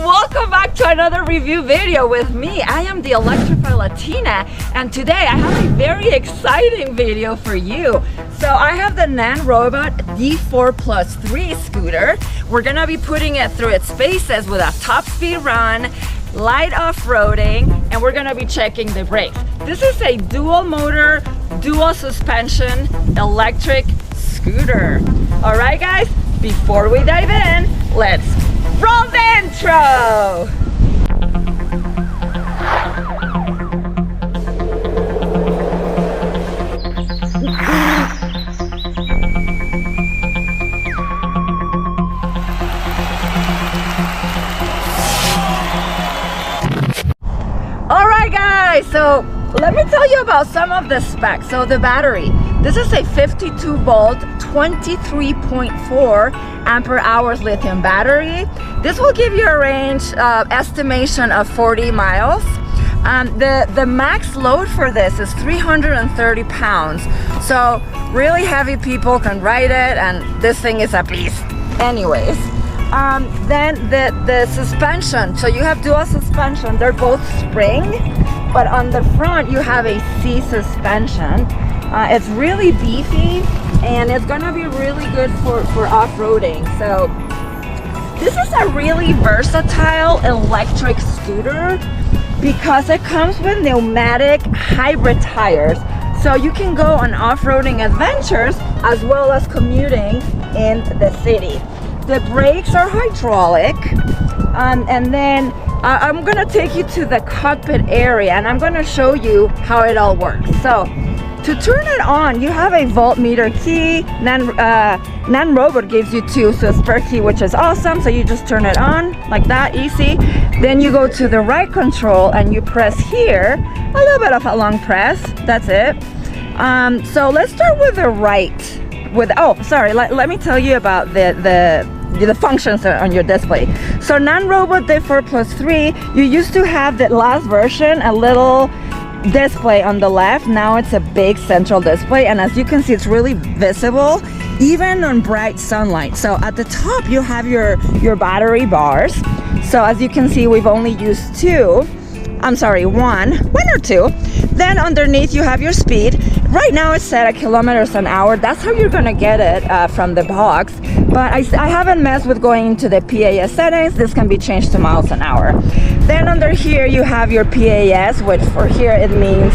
welcome back to another review video with me. I am the Electrified Latina, and today I have a very exciting video for you. So I have the Nanrobot D4+3 scooter. We're gonna be putting it through its paces with a top speed run, light off-roading, and we're gonna be checking the brakes. This is a dual motor, dual suspension, electric scooter. All right, guys, before we dive in, let's roll the intro! Alright guys, so let me tell you about some of the specs. So the battery, this is a 52 volt, 23.4 ampere hours lithium battery. This will give you a range estimation of 40 miles. The max load for this is 330 pounds. So really heavy people can ride it, and this thing is a beast. Anyways, then the suspension. So you have dual suspension. They're both spring, but on the front you have a C suspension. It's really beefy, and it's gonna be really good for off-roading. So this is a really versatile electric scooter because it comes with pneumatic hybrid tires. So you can go on off-roading adventures as well as commuting in the city. The brakes are hydraulic, and then I'm gonna take you to the cockpit area and I'm gonna show you how it all works. So to turn it on, you have a voltmeter key. Nanrobot gives you two, so a spare key, which is awesome. So you just turn it on like that, easy. Then you go to the right control and you press here, a little bit of a long press, that's it. So let's start with the right. Let me tell you about the functions on your display. So Nanrobot D4+3, you used to have the last version, a little display on the left. Now it's a big central display, and as you can see, it's really visible even on bright sunlight. So at the top you have your battery bars. So as you can see, we've only used one or two. Then underneath you have your speed. Right now it's set at kilometers an hour. That's how you're gonna get it from the box. But I haven't messed with going into the PAS settings. This can be changed to miles an hour. Then under here you have your PAS, which for here it means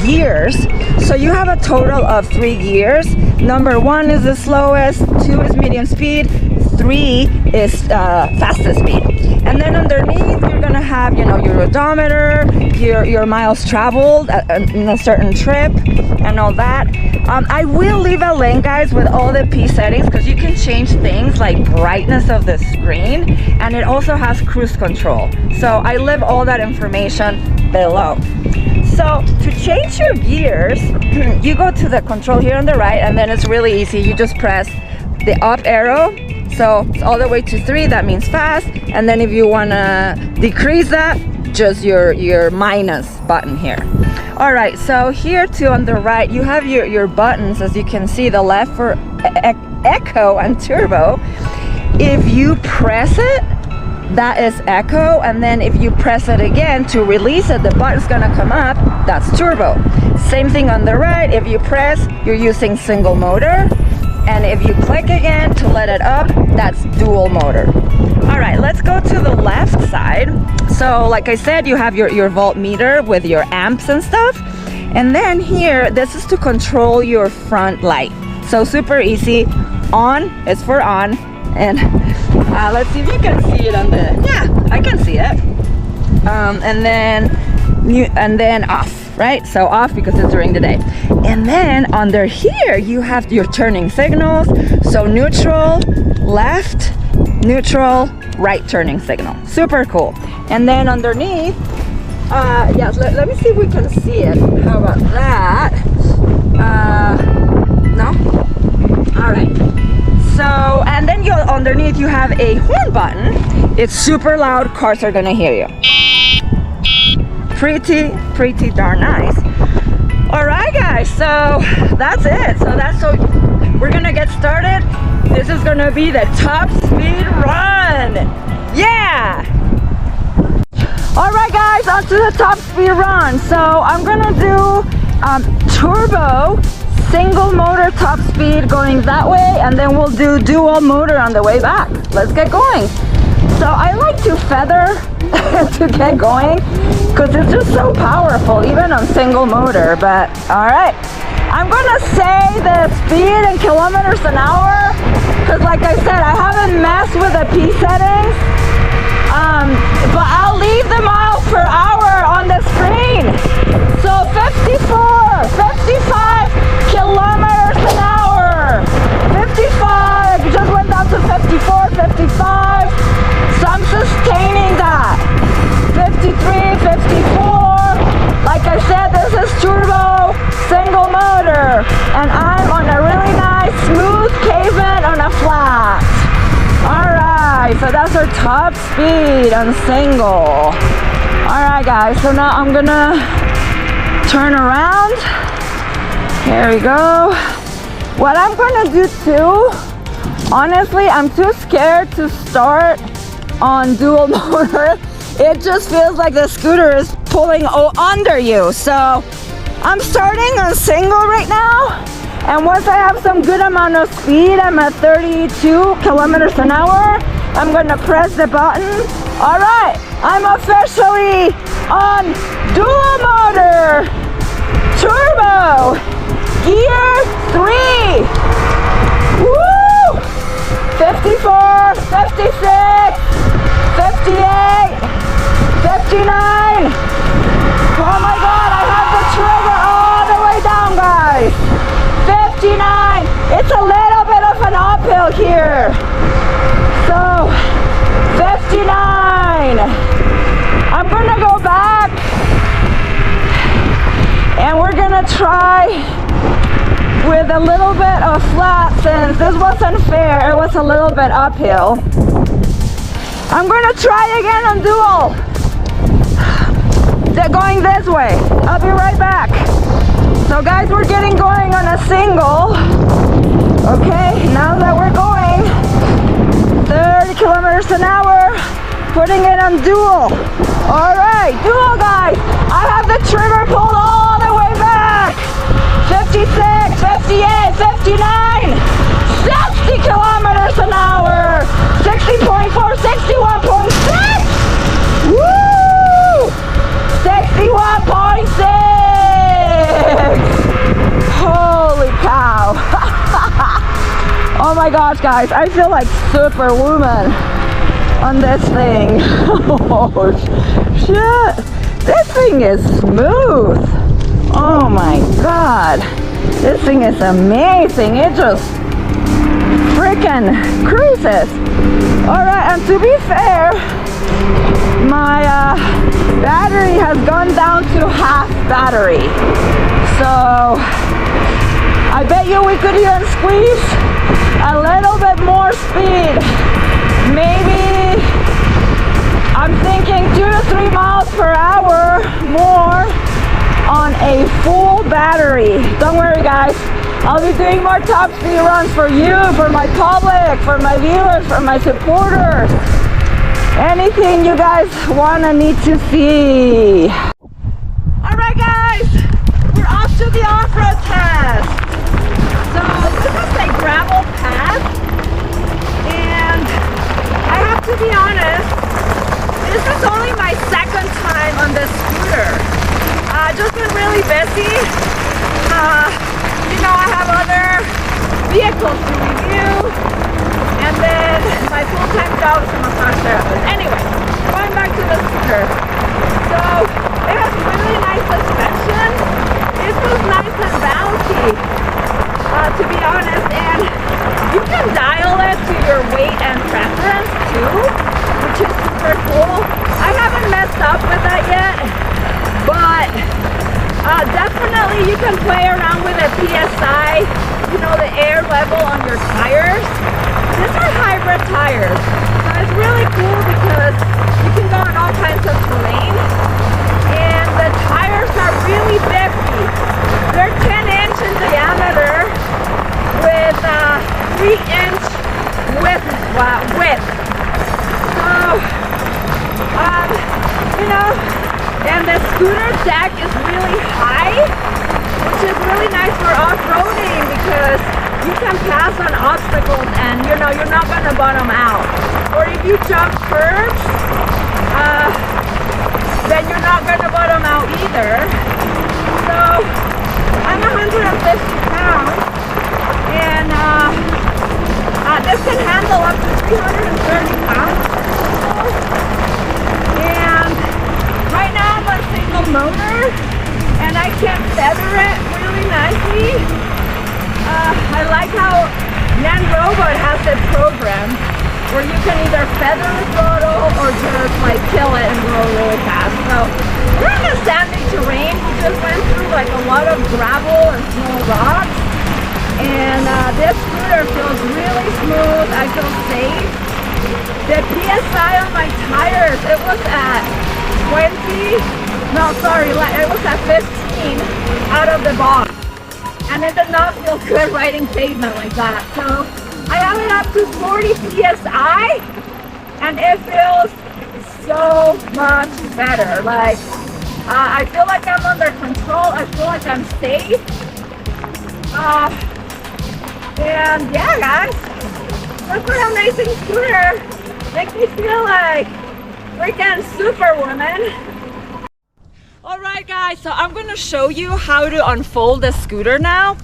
gears. So you have a total of 3 gears. Number 1 is the slowest, 2 is medium speed, 3 is fastest speed. And then underneath you're gonna have, your odometer, your miles traveled in a certain trip, and all that. I will leave a link, guys, with all the P settings, because you can change things like brightness of the screen, and it also has cruise control. So I leave all that information below. So to change your gears, you go to the control here on the right, and then it's really easy. You just press the up arrow. So it's all the way to 3, that means fast. And then if you wanna decrease that, just your minus button here. All right, so here too on the right, you have your buttons. As you can see, the left for echo and turbo. If you press it, that is echo, and then if you press it again to release it, the button's gonna come up, that's turbo. Same thing on the right, if you press, you're using single motor. And if you click again to let it up, that's dual motor. All right, let's go to the left side. So like I said, you have your voltmeter with your amps and stuff. And then here, this is to control your front light. So super easy. On is for on. And let's see if you can see it on the, yeah, I can see it. And then off. Right, so off because it's during the day. And then under here you have your turning signals. So neutral, left, neutral, right turning signal. Super cool. And then underneath, let me see if we can see it. How about that? No? All right. So, and then underneath you have a horn button. It's super loud, cars are gonna hear you. Pretty darn nice. All right, guys, so that's it. So we're gonna get started. This is gonna be the top speed run. Yeah. to the top speed run. So I'm gonna do turbo single motor top speed going that way, and then we'll do dual motor on the way back. Let's get going. So I like to feather to get going because it's just so powerful even on single motor. But all right, I'm gonna say the speed in kilometers an hour because like I said, I haven't messed with the P settings, but I'll leave the miles per hour on the screen. So 54, 55 kilometers an hour, 55, just went down to 54, 55, so I'm sustaining that, 53, 54, like I said, this is turbo, single motor, and I'm on a really nice smooth pavement on a flat. Alright, so that's our top speed on single. Alright guys, so now I'm gonna turn around. Here we go. What I'm gonna do too, honestly, I'm too scared to start on dual motor. It just feels like the scooter is pulling under you. So I'm starting on single right now. And once I have some good amount of speed, I'm at 32 kilometers an hour, I'm gonna press the button. All right, I'm officially on dual motor, turbo, gear 3. Woo! 54, 56, 58, 59. Oh my God, I have the trigger all the way down, guys. 59. It's a little bit of an uphill here. So 59. I'm gonna go back and we're gonna try with a little bit of flat since this wasn't fair. It was a little bit uphill. I'm gonna try again on dual. They're going this way. I'll be right back. So guys, we're getting going on a single. Okay, now that we're going 30 kilometers an hour, putting it on dual. All right, dual guys. I have the trigger pulled all the way back. 56, 58, 59, 60 kilometers an hour. 60.4, 61.6. Woo! 61.6. Holy cow. Oh my gosh guys, I feel like Superwoman on this thing. Oh shit, this thing is smooth. Oh my God, this thing is amazing. It just freaking cruises. All right, and to be fair, my battery has gone down to half battery. So I bet you we could even squeeze a little bit more speed. Maybe I'm thinking 2 to 3 miles per hour more on a full battery. Don't worry guys, I'll be doing more top speed runs for you, for my public, for my viewers, for my supporters. Anything you guys wanna need to see. All right guys, we're off to the off-road test. So this is a gravel path, and I have to be honest, this is only my second time on this scooter. Just been really busy. You know, I have other vehicles to review, and then my full-time job is a massage therapist. Anyway, going back to the scooter. So it has really nice suspension. It feels nice and bouncy, to be honest, and you can dial it to your weight and preference too, which is super cool. I haven't messed up with that yet, but definitely you can play around with the PSI, you know, the air level on your tires. These are hybrid tires, so it's really cool because you can go on all kinds of terrain, and the tires are really big. They're 10-inch in diameter with 3-inch width. So, you know, And the scooter deck is really high, which is really nice for off-roading because you can pass on obstacles and you know you're not gonna bottom out. Or if you jump curbs, then you're not gonna bottom out either. So I'm 150 pounds and this can handle up to 330 pounds. And right now I'm on single motor and I can feather it really nicely. I like how Nanrobot has the program where you can either feather the throttle or just like kill it and go really fast. So we're in a sandy terrain. We just went through like a lot of gravel and small rocks. And this scooter feels really smooth. I feel safe. The PSI on my tires, it was at 20. No, sorry, it was at 15 out of the box. And it did not feel good riding pavement like that. So I have it up to 40 PSI and it feels so much better. Like, I feel like I'm under control. I feel like I'm safe. And yeah, guys, that's an amazing scooter. Makes me feel like freaking Superwoman. Alright guys, so I'm gonna show you how to unfold the scooter now.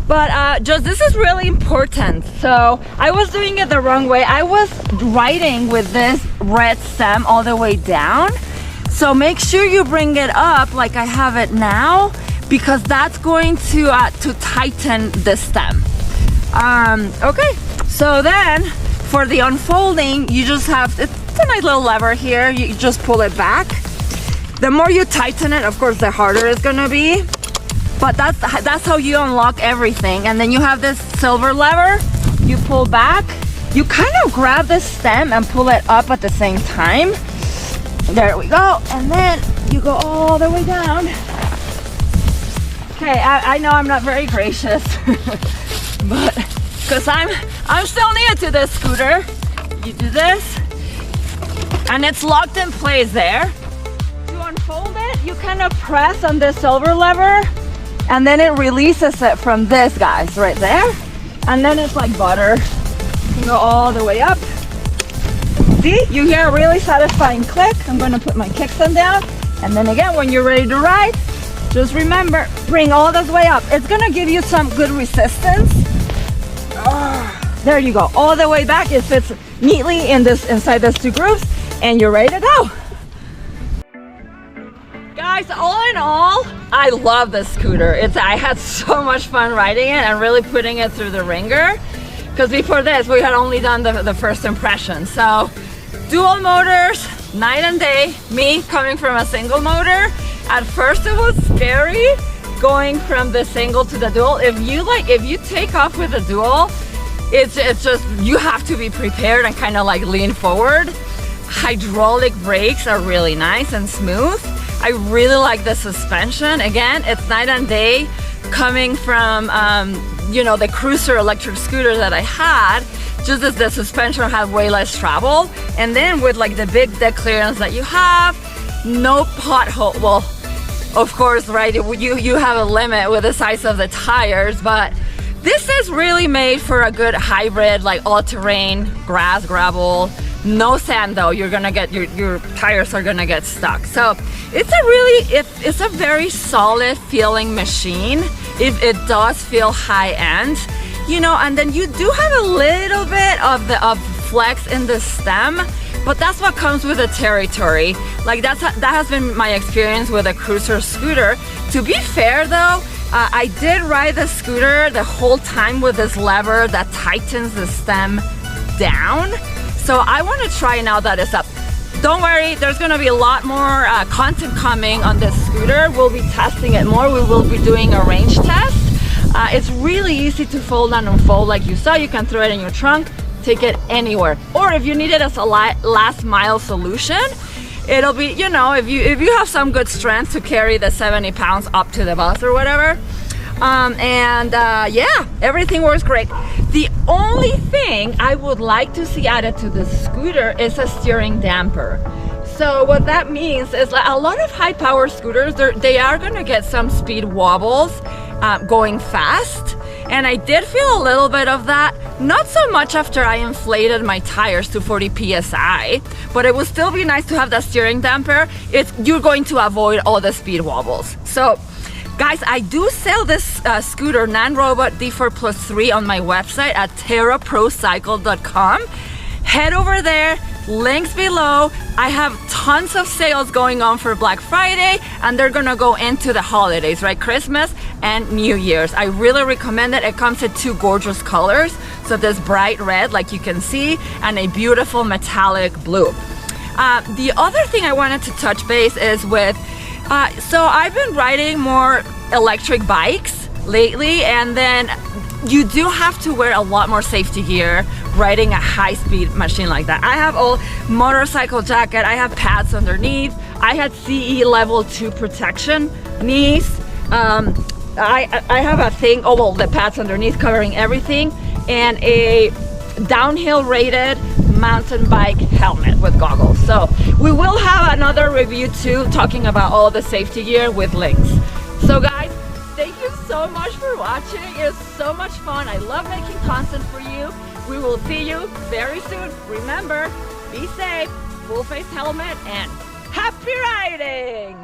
But just this is really important. So I was doing it the wrong way. I was riding with this red stem all the way down. So make sure you bring it up like I have it now, because that's going to tighten the stem. Okay, so then for the unfolding, you just have, it's a nice little lever here. You just pull it back. The more you tighten it, of course, the harder it's gonna be. But that's how you unlock everything. And then you have this silver lever. You pull back. You kind of grab the stem and pull it up at the same time. There we go. And then you go all the way down. Okay, I know I'm not very gracious, but because I'm still new to this scooter. You do this, and it's locked in place there. Unfold it, you kind of press on the silver lever and then it releases it from this, guys, right there. And then it's like butter. You go all the way up. See, you hear a really satisfying click. I'm going to put my kickstand down. And then again, when you're ready to ride, just remember, bring all this way up. It's going to give you some good resistance. There you go, all the way back. It fits neatly in inside those two grooves and you're ready to go. Guys, all in all, I love this scooter. I had so much fun riding it and really putting it through the ringer. Because before this, we had only done the first impression. So, dual motors, night and day. Me coming from a single motor. At first, it was scary going from the single to the dual. If you take off with the dual, it's just, you have to be prepared and kind of like lean forward. Hydraulic brakes are really nice and smooth. I really like the suspension. Again, it's night and day coming from, you know, the cruiser electric scooter that I had. Just as the suspension had way less travel. And then with like the big deck clearance that you have, no pothole. Well, of course, right, you have a limit with the size of the tires, but this is really made for a good hybrid, like all-terrain, grass, gravel. No sand though, you're gonna get your tires are gonna get stuck. So it's a very solid feeling machine. It does feel high end, you know, and then you do have a little bit of flex in the stem, but that's what comes with the territory. Like that has been my experience with a cruiser scooter. To be fair though, I did ride the scooter the whole time with this lever that tightens the stem down. So I want to try now that it's up. Don't worry, there's going to be a lot more content coming on this scooter. We'll be testing it more. We will be doing a range test. It's really easy to fold and unfold like you saw. You can throw it in your trunk, take it anywhere. Or if you need it as a last mile solution, it'll be, you know, if you have some good strength to carry the 70 pounds up to the bus or whatever. Yeah, everything works great. The only thing I would like to see added to the scooter is a steering damper. So what that means is that a lot of high power scooters, they are gonna get some speed wobbles going fast. And I did feel a little bit of that, not so much after I inflated my tires to 40 PSI, but it would still be nice to have that steering damper. You're going to avoid all the speed wobbles. So guys, I do sell this scooter, Nanrobot D4 Plus 3 on my website at terraprocycle.com. Head over there, links below. I have tons of sales going on for Black Friday, and they're gonna go into the holidays, right? Christmas and New Year's. I really recommend it. It comes in two gorgeous colors. So this bright red, like you can see, and a beautiful metallic blue. The other thing I wanted to touch base is with, so I've been riding more electric bikes lately, and then you do have to wear a lot more safety gear riding a high-speed machine like that. I have a motorcycle jacket, I have pads underneath, I had CE level 2 protection knees, I have a thing, the pads underneath covering everything, and a downhill rated mountain bike helmet with goggles. So we will have another review too, talking about all the safety gear with links. So guys, thank you so much for watching. It was so much fun. I love making content for you. We will see you very soon. Remember, be safe, full face helmet, and happy riding!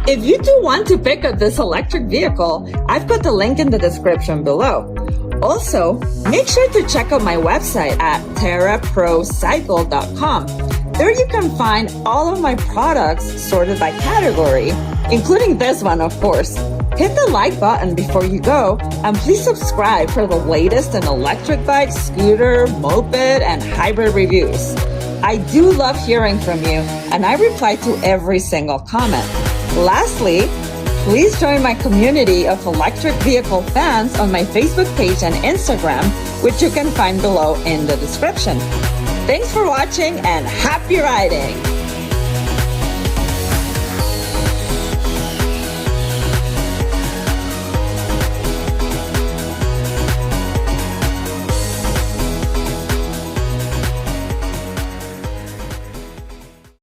If you do want to pick up this electric vehicle, I've got the link in the description below. Also, make sure to check out my website at terraprocycle.com. There you can find all of my products sorted by category, including this one, of course. Hit the like button before you go, and please subscribe for the latest in electric bike, scooter, moped, and hybrid reviews. I do love hearing from you, and I reply to every single comment. Lastly, please join my community of electric vehicle fans on my Facebook page and Instagram, which you can find below in the description. Thanks for watching and happy riding!